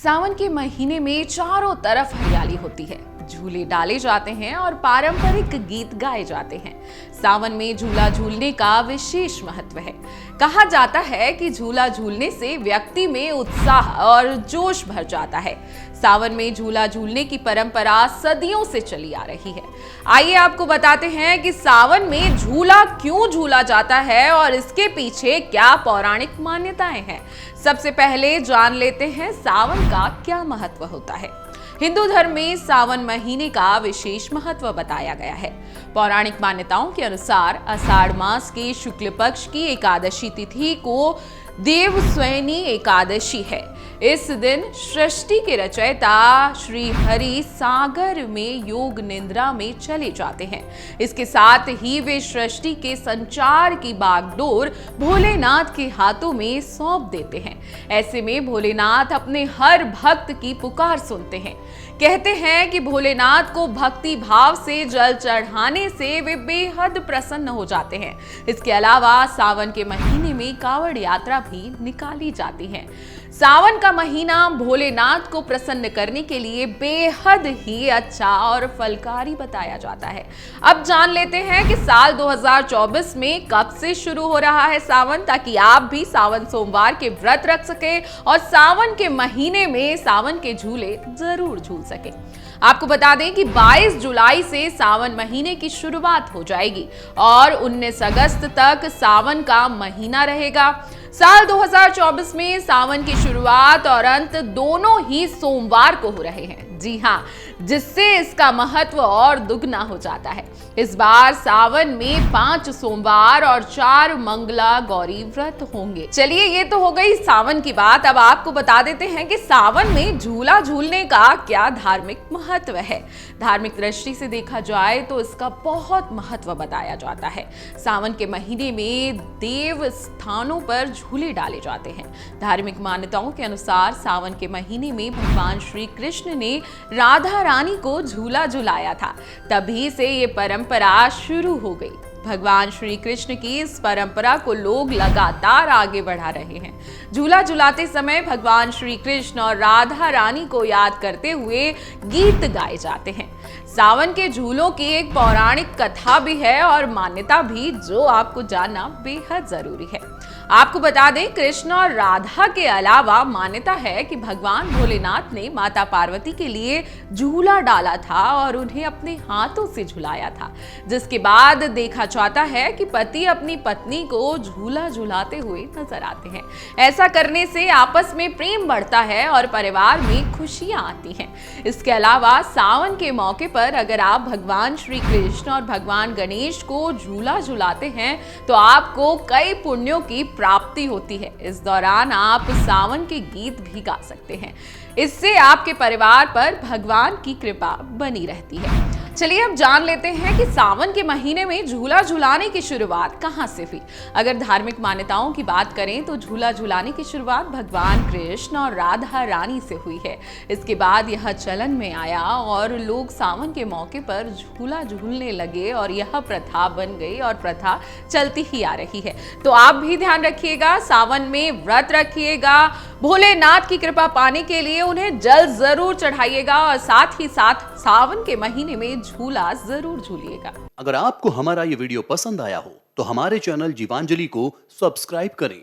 सावन के महीने में चारों तरफ हरियाली होती है, झूले डाले जाते हैं और पारंपरिक गीत गाए जाते हैं। सावन में झूला झूलने का विशेष महत्व है। कहा जाता है कि झूला झूलने से व्यक्ति में उत्साह और जोश भर जाता है। सावन में झूला झूलने की परंपरा सदियों से चली आ रही है। आइए आपको बताते हैं कि सावन में झूला क्यों झूला जाता है और इसके पीछे क्या पौराणिक मान्यताएं हैं। सबसे पहले जान लेते हैं सावन का क्या महत्व होता है। हिंदू धर्म में सावन महीने का विशेष महत्व बताया गया है। पौराणिक मान्यताओं के अनुसार आषाढ़ मास के शुक्ल पक्ष की एकादशी तिथि को देवस्वैनी एकादशी है। इस दिन सृष्टि के रचयिता श्री हरि सागर में योग निद्रा में चले जाते हैं। इसके साथ ही वे सृष्टि के संचार की बागडोर भोलेनाथ के हाथों में सौंप देते हैं। ऐसे में भोलेनाथ अपने हर भक्त की पुकार सुनते हैं। कहते हैं कि भोलेनाथ को भक्ति भाव से जल चढ़ाने से वे बेहद प्रसन्न हो जाते हैं। इसके अलावा सावन के महीने में कांवड़ यात्रा भी निकाली जाती है। सावन का महीना भोलेनाथ को प्रसन्न करने के लिए बेहद ही अच्छा और फलकारी बताया जाता है। अब जान लेते हैं कि साल 2024 में कब से शुरू हो रहा है सावन, ताकि आप भी सावन सोमवार के व्रत रख सके और सावन के महीने में सावन के झूले जरूर झूल सके। आपको बता दें कि 22 जुलाई से सावन महीने की शुरुआत हो जाएगी और 19 अगस्त तक सावन का महीना रहेगा। साल 2024 में सावन की शुरुआत और अंत दोनों ही सोमवार को हो रहे हैं। जी हाँ, जिससे इसका महत्व और दुगना हो जाता है। इस बार सावन में 5 सोमवार और 4 मंगला गौरी व्रत होंगे। चलिए, ये तो हो गई सावन की बात। अब आपको बता देते हैं कि सावन में झूला झूलने का क्या धार्मिक महत्व है। धार्मिक दृष्टि से देखा जाए तो इसका बहुत महत्व बताया जाता है। सावन के महीने में देव स्थानों पर झूले डाले जाते हैं। धार्मिक मान्यताओं के अनुसार सावन के महीने में भगवान श्री कृष्ण ने राधा रानी को झूला झुलाया था। तभी से ये परंपरा शुरू हो गई। भगवान श्री कृष्ण की इस परंपरा को लोग लगातार आगे बढ़ा रहे हैं। झूला झुलाते समय भगवान श्री कृष्ण और राधा रानी को याद करते हुए गीत गाए जाते हैं। सावन के झूलों की एक पौराणिक कथा भी है और मान्यता भी, जो आपको जानना बेहद जरूरी है। आपको बता दें, कृष्ण और राधा के अलावा मान्यता है कि भगवान भोलेनाथ ने माता पार्वती के लिए झूला डाला था और उन्हें अपने हाथों से झुलाया था, जिसके बाद देखा जाता है कि पति अपनी पत्नी को झूला झुलाते हुए नजर आते हैं। ऐसा करने से आपस में प्रेम बढ़ता है और परिवार में खुशियां आती हैं। इसके अलावा सावन के मौके पर अगर आप भगवान श्री कृष्ण और भगवान गणेश को झूला झुलाते हैं तो आपको कई पुण्यों की प्राप्ति होती है। इस दौरान आप सावन के गीत भी गा सकते हैं। इससे आपके परिवार पर भगवान की कृपा बनी रहती है। चलिए, अब जान लेते हैं कि सावन के महीने में झूला झुलाने की शुरुआत कहां से हुई। अगर धार्मिक मान्यताओं की बात करें तो झूला झुलाने की शुरुआत भगवान कृष्ण और राधा रानी से हुई है। इसके बाद यह चलन में आया और लोग सावन के मौके पर झूला झूलने लगे और यह प्रथा बन गई और प्रथा चलती ही आ रही है। तो आप भी ध्यान रखिएगा, सावन में व्रत रखिएगा, भोलेनाथ की कृपा पाने के लिए उन्हें जल जरूर चढ़ाइएगा और साथ ही साथ सावन के महीने में झूला जरूर झूलिएगा। अगर आपको हमारा ये वीडियो पसंद आया हो तो हमारे चैनल जीवांजलि को सब्सक्राइब करें।